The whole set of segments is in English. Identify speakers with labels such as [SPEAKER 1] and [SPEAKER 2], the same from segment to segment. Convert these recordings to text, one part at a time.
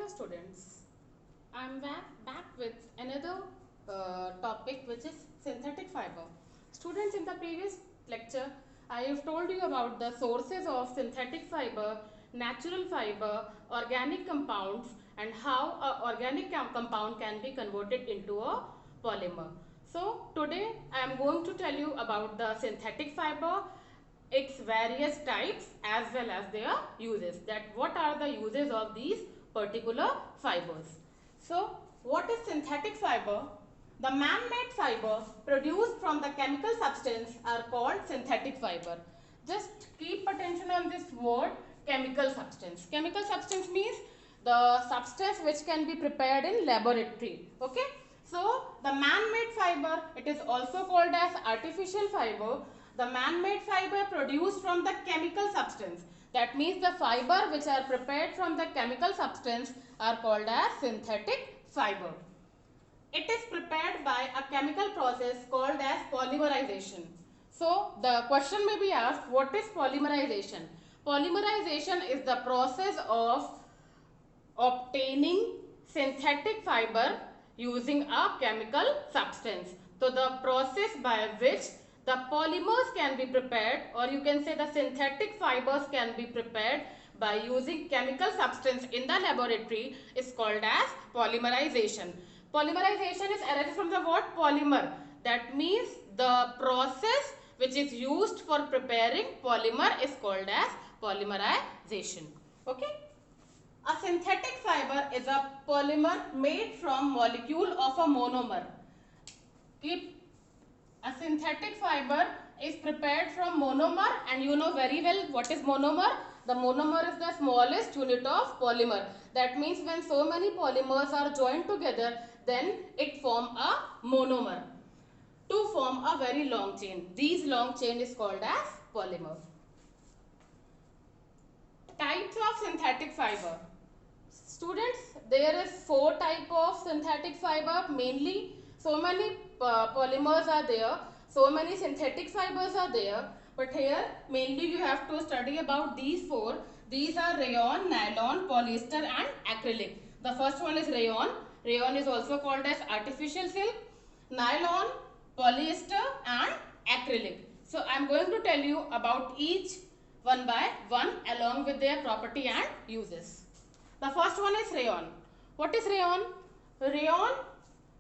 [SPEAKER 1] Hello students, I am back with another topic, which is synthetic fiber. Students, in the previous lecture I have told you about the sources of synthetic fiber, natural fiber, organic compounds, and how an organic compound can be converted into a polymer. So today I am going to tell you about the synthetic fiber, its various types as well as their uses, that what are the uses of these particular fibers. So what is synthetic fiber? The man-made fiber produced from the chemical substance are called synthetic fiber. Just keep attention on this word, chemical substance. Chemical substance means the substance which can be prepared in laboratory. Okay. So the man-made fiber, it is also called as artificial fiber. The man-made fiber produced from the chemical substance. That means the fiber which are prepared from the chemical substance are called as synthetic fiber. It is prepared by a chemical process called as polymerization. So the question may be asked, what is polymerization? Polymerization is the process of obtaining synthetic fiber using a chemical substance. So the process by which the polymers can be prepared, or you can say the synthetic fibers can be prepared by using chemical substance in the laboratory, is called as polymerization. Polymerization is arises from the word polymer. That means the process which is used for preparing polymer is called as polymerization. Okay. A synthetic fiber is a polymer made from molecule of a monomer. A synthetic fiber is prepared from monomer, and you know very well what is monomer. The monomer is the smallest unit of polymer. That means when so many polymers are joined together, then it forms a monomer to form a very long chain. These long chain is called as polymer. Types of synthetic fiber. Students, there is 4 type of synthetic fiber. Mainly so many polymers are there, so many synthetic fibers are there, but here mainly you have to study about these 4. These are rayon, nylon, polyester and acrylic. The first one is rayon. Rayon is also called as artificial silk, nylon, polyester and acrylic. So I am going to tell you about each one by one along with their property and uses. The first one is rayon. What is rayon? Rayon,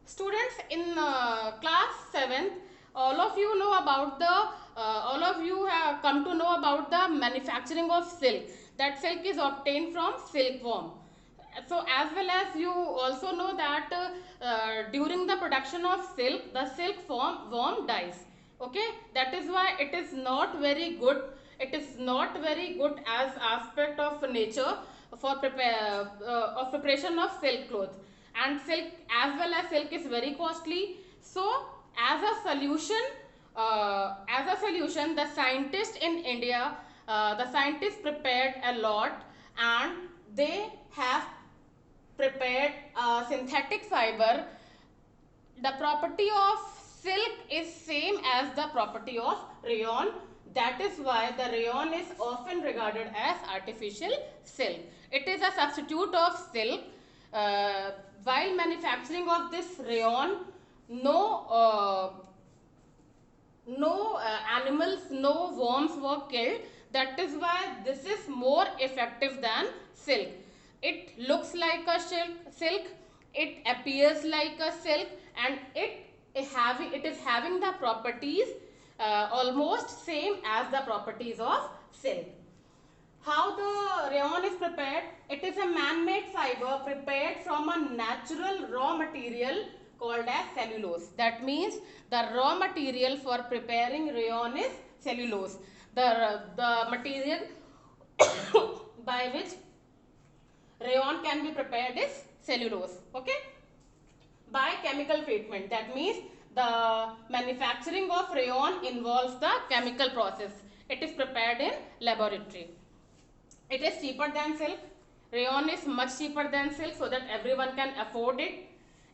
[SPEAKER 1] students, in class 7th, all of you know about all of you have come to know about the manufacturing of silk. That silk is obtained from silkworm. So as well as you also know that during the production of silk, the worm dies. Okay, that is why it is not very good. It is not very good as aspect of nature for preparation of silk cloth. And silk, as well as silk, is very costly. So as a solution, the scientists in India, the scientists prepared a lot, and they have prepared synthetic fiber. The property of silk is same as the property of rayon. That is why the rayon is often regarded as artificial silk. It is a substitute of silk. While manufacturing of this rayon, no animals, no worms were killed. That is why this is more effective than silk. It looks like a silk, it appears like a silk, and it is having the properties almost same as the properties of silk. How the rayon is prepared? It is a man-made fiber prepared from a natural raw material called as cellulose. That means the raw material for preparing rayon is cellulose. The material by which rayon can be prepared is cellulose. Okay? By chemical treatment. That means the manufacturing of rayon involves the chemical process. It is prepared in laboratory. It is cheaper than silk. Rayon is much cheaper than silk, so that everyone can afford it.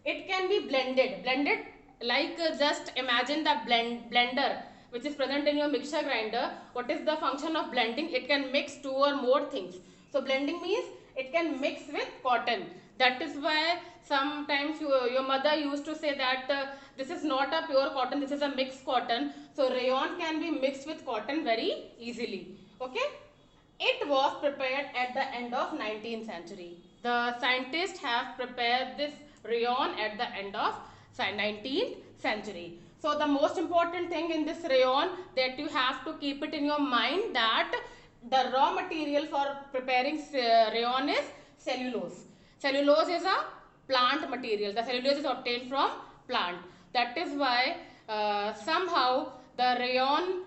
[SPEAKER 1] It can be blended. Blended, like just imagine the blender which is present in your mixture grinder. What is the function of blending? It can mix 2 or more things. So blending means it can mix with cotton. That is why sometimes your mother used to say that this is not a pure cotton, this is a mixed cotton. So rayon can be mixed with cotton very easily. Okay. It was prepared at the end of 19th century. The scientists have prepared this rayon at the end of 19th century. So the most important thing in this rayon that you have to keep it in your mind that the raw material for preparing rayon is cellulose. Cellulose is a plant material. The cellulose is obtained from plant. That is why somehow the rayon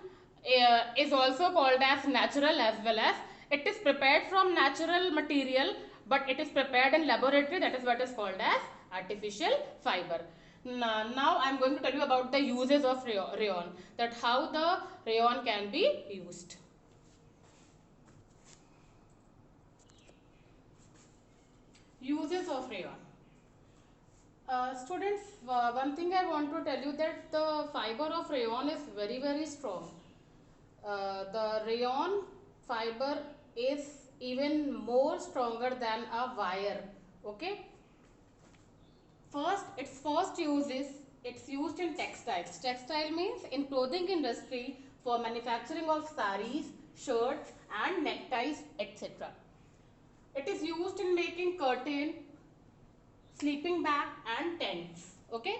[SPEAKER 1] is also called as natural, as well as it is prepared from natural material, but it is prepared in laboratory. That is what is called as artificial fiber. Now I am going to tell you about the uses of rayon, that how the rayon can be used. Uses of rayon. Students, one thing I want to tell you that the fiber of rayon is very strong. The rayon fiber is even more stronger than a wire. Okay. Its first use is it's used in textiles. Textile means in clothing industry for manufacturing of saris, shirts and neckties, etc. It is used in making curtain, sleeping bag and tents. Okay.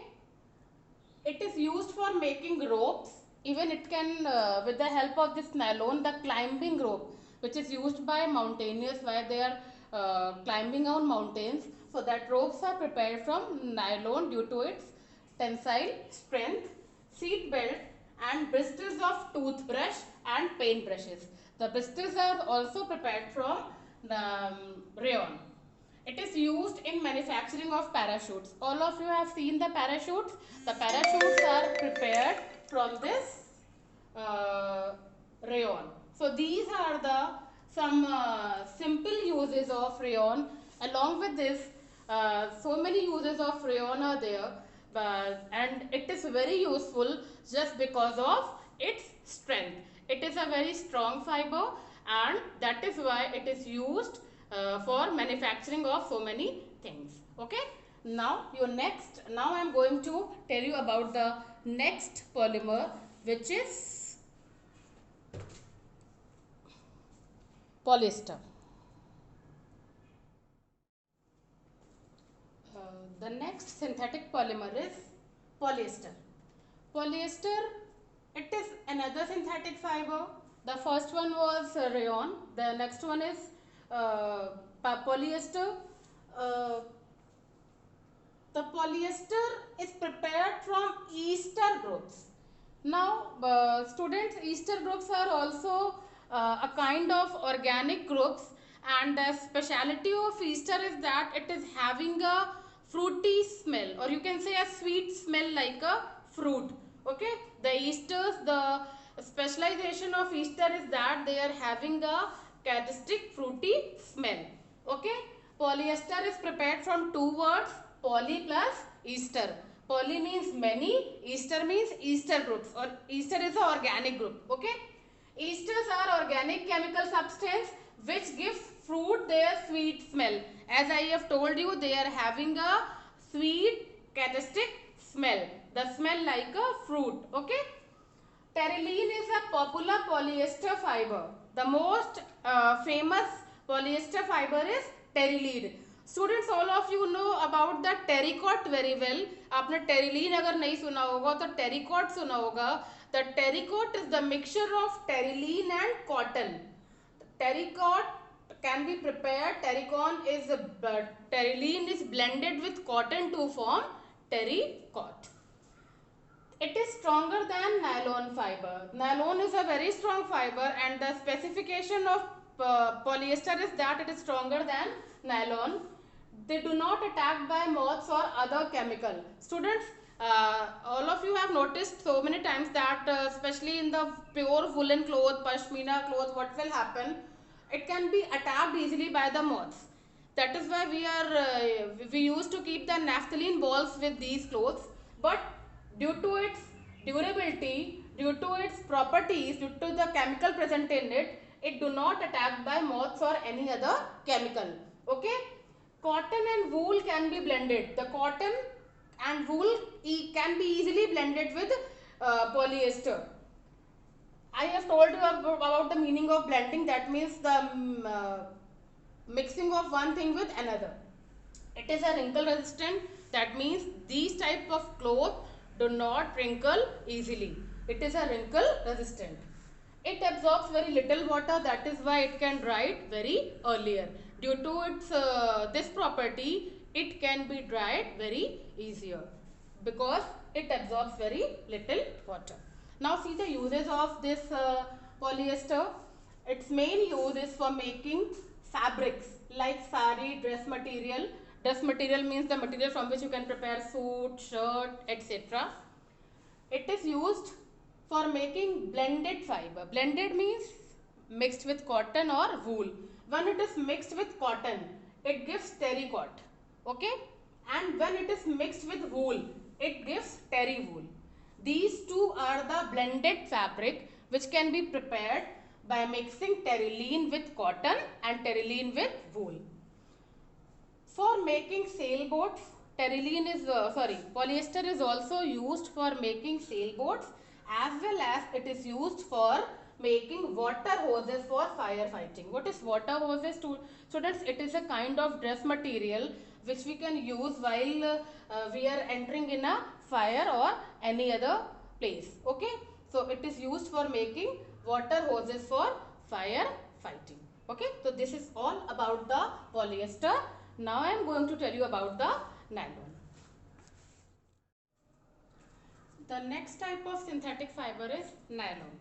[SPEAKER 1] It is used for making ropes. Even it can, with the help of this nylon, the climbing rope, which is used by mountaineers while they are climbing on mountains. So that ropes are prepared from nylon due to its tensile strength, seat belt and bristles of toothbrush and paint brushes. The bristles are also prepared from rayon. It is used in manufacturing of parachutes. All of you have seen the parachutes. The parachutes are prepared from this rayon. So these are the some simple uses of rayon. Along with this, so many uses of rayon are there, and it is very useful just because of its strength. It is a very strong fiber, and that is why it is used for manufacturing of so many things. Okay. Now I am going to tell you about the next polymer, which is polyester. The next synthetic polymer is polyester. Polyester, it is another synthetic fiber. The first one was rayon. The next one is polyester. The polyester is prepared from ester groups. Now, students, ester groups are also a kind of organic groups, and the speciality of ester is that it is having a fruity smell, or you can say a sweet smell like a fruit. Okay, the esters, the specialization of ester is that they are having a characteristic fruity smell. Okay, polyester is prepared from two words, poly plus ester. Poly means many, ester means ester groups, or ester is an organic group. Okay, esters are organic chemical substance which gives fruit their sweet smell. As I have told you, they are having a sweet characteristic smell, the smell like a fruit. Okay. Terylene is a popular polyester fiber. The most famous polyester fiber is terylene. Students, all of you know about the terracotta very well. आपने terylene अगर नहीं सुना होगा तो terracotta सुना होगा. The terracotta is the mixture of terylene and cotton. Terracotta can be prepared. Terylene is blended with cotton to form terracotta. It is stronger than nylon fiber. Nylon is a very strong fiber, and the specification of polyester is that it is stronger than nylon. They do not attack by moths or other chemical. Students, all of you have noticed so many times that especially in the pure woolen cloth, pashmina cloth, what will happen? It can be attacked easily by the moths. That is why we used to keep the naphthalene balls with these clothes, but due to its durability, due to its properties, due to the chemical present in it, it do not attack by moths or any other chemical. Okay, cotton and wool can be blended. The cotton and wool can be easily blended with polyester. I have told you about the meaning of blending. That means the mixing of one thing with another. It is a wrinkle resistant. That means these type of cloth do not wrinkle easily. It is a wrinkle resistant. It absorbs very little water. That is why it can dry very earlier. Due to its this property, it can be dried very easier because it absorbs very little water. Now see the uses of this polyester. Its main use is for making fabrics like sari, dress material. Dress material means the material from which you can prepare suit, shirt, etc. It is used for making blended fiber. Blended means mixed with cotton or wool. When it is mixed with cotton, it gives terrycot. Okay? And when it is mixed with wool, it gives terry wool. These two are the blended fabric which can be prepared by mixing terylene with cotton and terylene with wool. For making sailboats, polyester is also used for making sailboats, as well as it is used for making water hoses for firefighting. What is water hoses? Students, it is a kind of dress material which we can use while we are entering in a fire or any other place. Okay, so it is used for making water hoses for fire fighting. Okay, so this is all about the polyester. Now I am going to tell you about the nylon. The next type of synthetic fiber is nylon.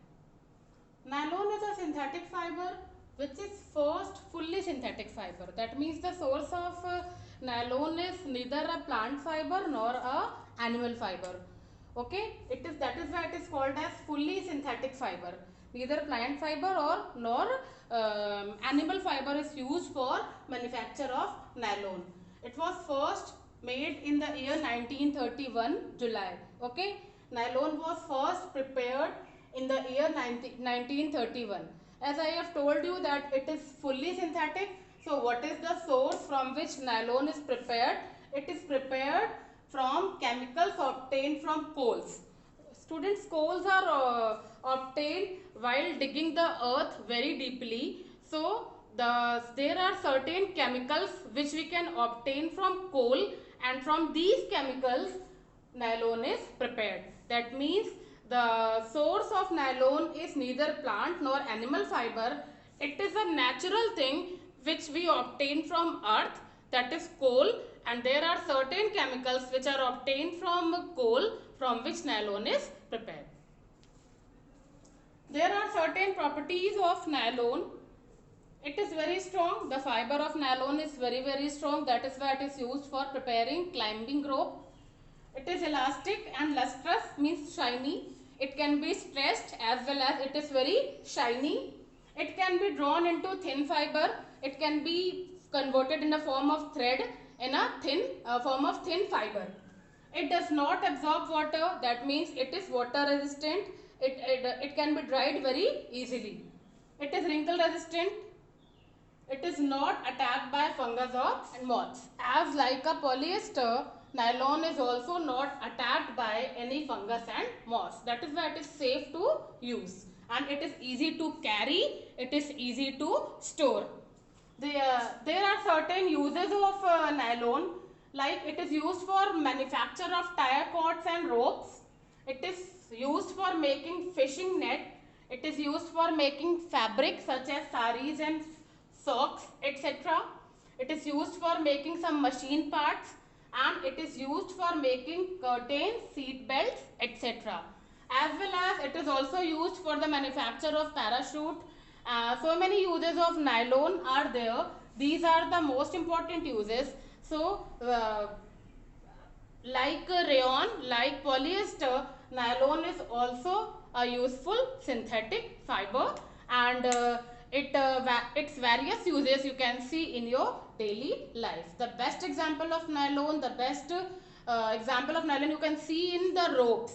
[SPEAKER 1] Nylon is a synthetic fiber which is first fully synthetic fiber. That means the source of nylon is neither a plant fiber nor a animal fiber. Okay, that is why it is called as fully synthetic fiber. Neither plant fiber or nor animal fiber is used for manufacture of nylon. It was first made in the year 1931 July. Okay, nylon was first prepared in the year 1931. As I have told you that it is fully synthetic. So what is the source from which nylon is prepared? It is prepared from chemicals obtained from coals. Students, coals are obtained while digging the earth very deeply. So there are certain chemicals which we can obtain from coal, and from these chemicals nylon is prepared. That means the source of nylon is neither plant nor animal fiber. It is a natural thing which we obtain from earth, that is coal, and there are certain chemicals which are obtained from coal from which nylon is prepared. There are certain properties of nylon. It is very strong. The fiber of nylon is very strong. That is why it is used for preparing climbing rope. It is elastic and lustrous, means shiny. It can be stretched as well as it is very shiny. It can be drawn into thin fiber. It can be converted in a form of thread in a form of thin fiber. It does not absorb water. That means it is water resistant. It can be dried very easily. It is wrinkle resistant. It is not attacked by fungus or moths. As like a polyester, nylon is also not attacked by any fungus and moths. That is why it is safe to use, and it is easy to carry. It is easy to store. There are certain uses of nylon, like it is used for manufacture of tire cords and ropes. It is used for making fishing net. It is used for making fabric such as saris and socks, etc. It is used for making some machine parts, and it is used for making curtains, seat belts, etc. As well as it is also used for the manufacture of parachute. So many uses of nylon are there. These are the most important uses. So like rayon, like polyester, nylon is also a useful synthetic fiber, and its various uses you can see in your daily life. The best example of nylon, you can see in the ropes.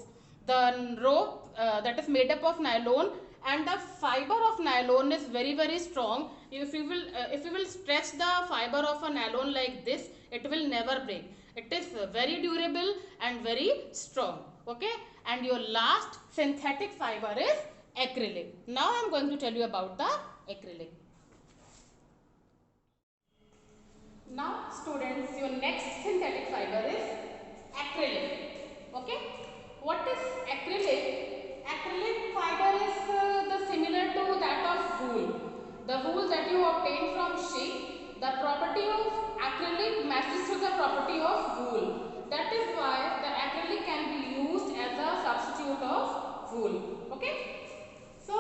[SPEAKER 1] The rope that is made up of nylon and the fiber of nylon is very strong. If you will stretch the fiber of a nylon like this, it will never break. It is very durable and very strong. Okay, and your last synthetic fiber is acrylic. Now I am going to tell you about the acrylic. Now students, your next synthetic fiber is acrylic. Okay, what is acrylic? Acrylic fiber is the similar to that of wool. The wool that you obtain from sheep, the property of acrylic matches to the property of wool. That is why the acrylic can be used as a substitute of wool. Okay, so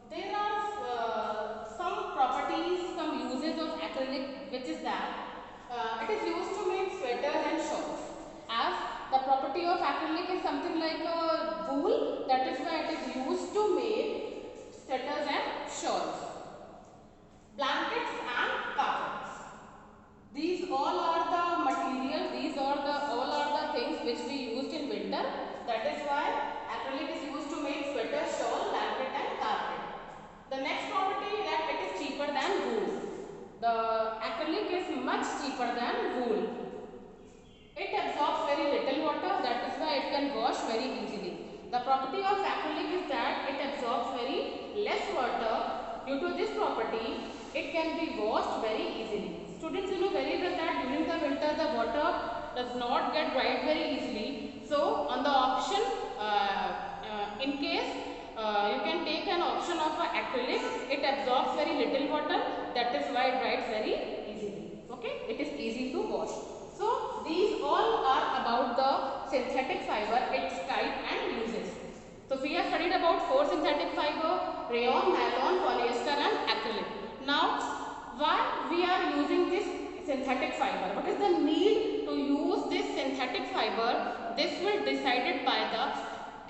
[SPEAKER 1] there are some properties, some uses of acrylic, which is that it is used to make sweaters and shawls. As the property of acrylic is something like a wool, that is why it is used to make sweaters and shawls, blankets and carpets. These all are the material, these are the all are the things which we used in winter. That is why acrylic is used to make sweater, shawl, blanket and carpet. The next property is that it is cheaper than wool. The acrylic is much cheaper than wool. It absorbs very little water, that is why it can wash very easily. The property of acrylic is that it absorbs very less water. Due to this property, it can be washed very easily. Students, you know very well that during the winter the water does not get dried very easily. So on the option, in case you can take an option of acrylic, it absorbs very little water, that is why it dries very easily. Okay, it is easy to wash. So these all are about the synthetic fiber, its type and uses. So we have studied about 4 synthetic fiber: rayon, nylon, polyester and acrylic. Now why we are using this synthetic fiber? What is the need to use this synthetic fiber? This will be decided by the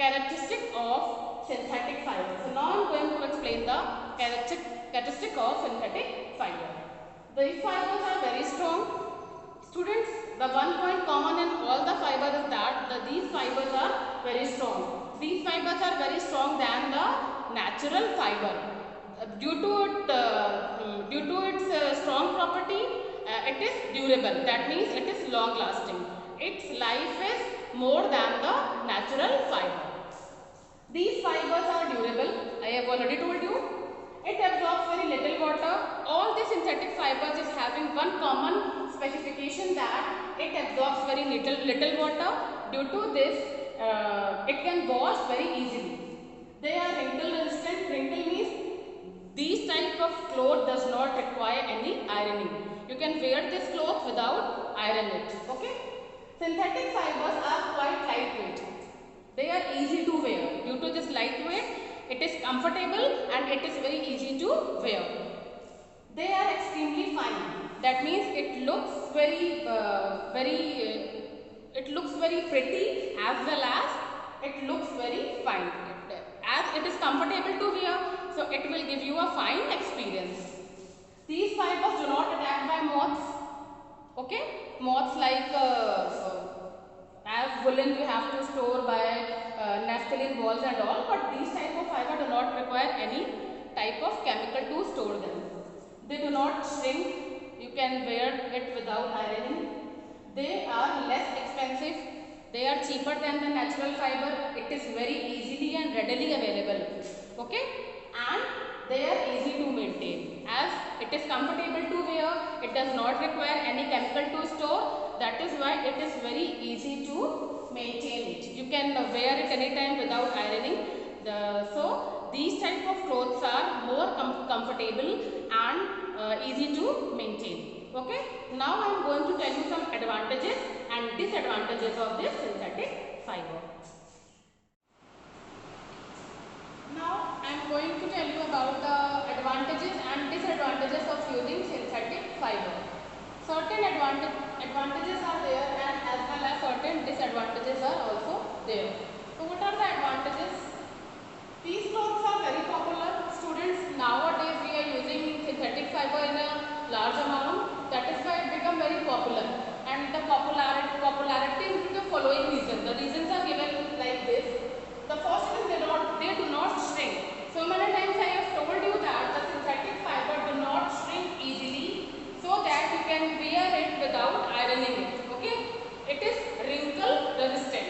[SPEAKER 1] characteristic of synthetic fiber. So now I am going to explain the characteristic of synthetic fiber. These fibers are very strong. Students, the one point common in all the fibers is that these fibers are very strong. These fibers are very strong than the natural fiber. Due to its strong property, it is durable. That means it is long lasting. Its life is more than the natural fiber. These fibers are durable. I have already told you. It absorbs very little water. All the synthetic fibers is having one common specification, that it absorbs very little water. Due to this, it can wash very easily. They are wrinkle resistant. Wrinkle means these type of cloth does not require any ironing. You can wear this cloth without iron it. Okay. Synthetic fibers are quite lightweight. They are easy to wear. Due to this lightweight, it is comfortable and it is very easy to wear. They are extremely fine. That means it looks very pretty, as well as it looks very fine. As it is comfortable to wear, so it will give you a fine experience. These fibers do not attack by moths. Okay, moths like as woolen you have to store by naphthalene balls and all, but these type of fiber do not require any type of chemical to store them. They do not shrink. You can wear it without ironing. They are less expensive. They are cheaper than the natural fiber. It is very easily and readily available. Okay, and they are easy to maintain. As it is comfortable to wear, it does not require any chemical to store. That is why it is very easy to maintain it. You can wear it anytime without ironing. So these type of clothes are more comfortable and easy to maintain. Okay. Now I am going to tell you some advantages and disadvantages of this synthetic fiber. Now I am going to tell you about the advantages and disadvantages of using synthetic fiber. Certain advantages are there, and as well as certain disadvantages are also there. So what are the advantages? These clothes are very popular. Students, nowadays we are using synthetic fiber in a large amount. That is why it become very popular. And the popularity is due to the following reasons. The reasons are given like this. The first is ironing it. Okay, it is wrinkle resistant.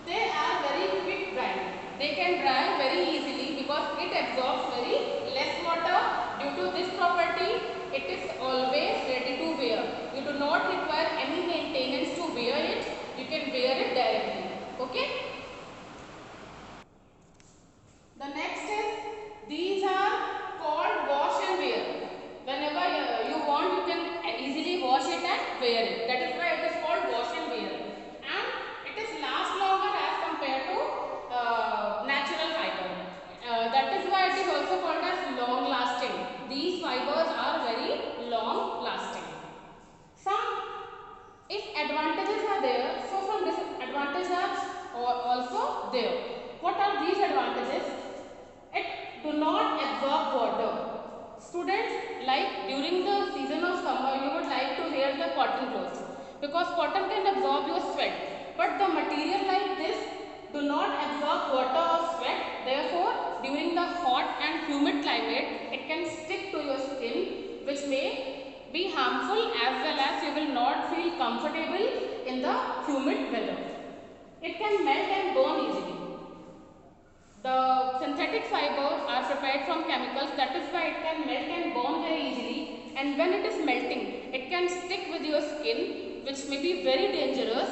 [SPEAKER 1] They are very quick drying. They can dry very easily because it absorbs very less water. Due to this property, it is always ready to wear. You do not require any maintenance to wear it. You can wear it directly. Okay. The next is, these are called wash and wear. Whenever you want, you can easily wash it and wear it. That is why it is called wash and wear. And it is last longer as compared to natural fiber. That is why it is also called as long lasting. These fibers are very long lasting. Some, if advantages are there, so some disadvantages are also there. What are these advantages? It do not absorb water. Students, like during the season of summer, you would like to wear the cotton clothes because cotton can absorb your sweat. But the material like this do not absorb water or sweat. Therefore, during the hot and humid climate, it can stick to your skin, which may be harmful, as well as you will not feel comfortable in the humid weather. It can melt and burn easily. The synthetic fibers are prepared from chemicals, that is why it can melt and burn very easily, and when it is melting, it can stick with your skin, which may be very dangerous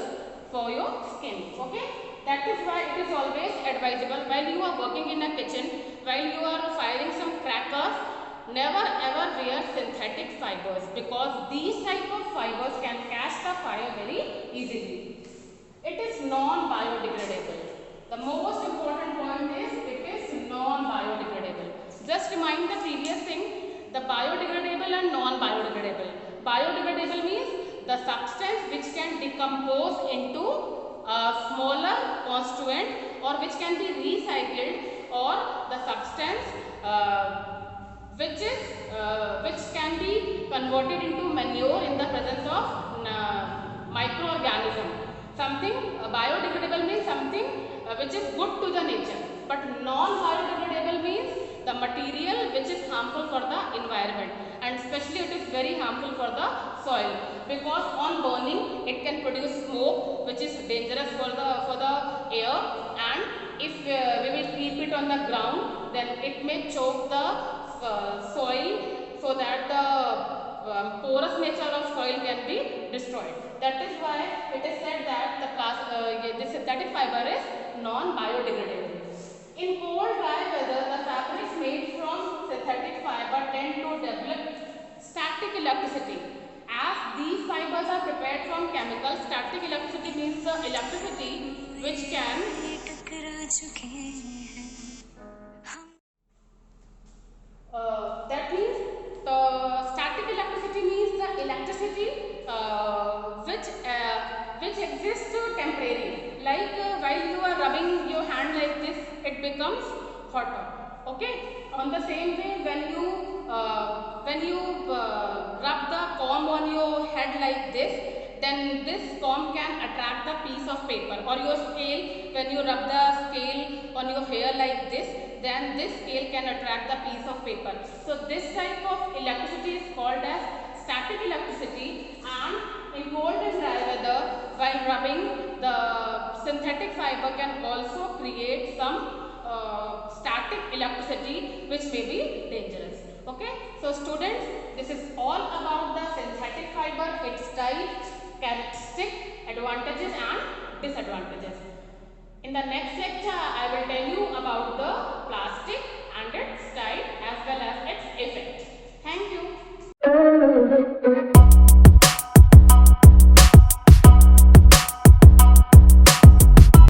[SPEAKER 1] for your skin. Okay, that is why it is always advisable while you are working in a kitchen, while you are firing some crackers, never ever wear synthetic fibers because these type of fibers can catch the fire very easily. It is non-biodegradable. The most important point is it is non-biodegradable. Just remind the previous thing, the biodegradable and non-biodegradable. Biodegradable means the substance which can decompose into a smaller constituent or which can be recycled, or the substance which can be converted into manure in the presence of microorganism. Something biodegradable means something which is good to the nature, but non-biodegradable means the material which is harmful for the environment, and especially it is very harmful for the soil because on burning it can produce smoke which is dangerous for the air, and if we will keep it on the ground, then it may choke the soil so that the porous nature of soil can be destroyed. That is why it is said that the synthetic fiber is non-biodegradable. In cold dry weather, the fabrics made from synthetic fiber tend to develop static elasticity. As these fibers are prepared from chemicals, static elasticity means the elasticity which can that means the static electricity means the electricity which exists temporarily. Like while you are rubbing your hand like this, it becomes hotter. Okay. On the same way, when you rub the comb on your head like this, then this comb can attract the piece of paper, or your scale, when you rub the scale on your hair like this, then this scale can attract the piece of paper. So this type of electricity is called as static electricity, and in cold and dry weather, while rubbing, the synthetic fiber can also create some static electricity which may be dangerous. Okay, so students, this is all about the synthetic fiber, its types, characteristic, advantages and disadvantages. In the next lecture, I will tell you about the plastic and its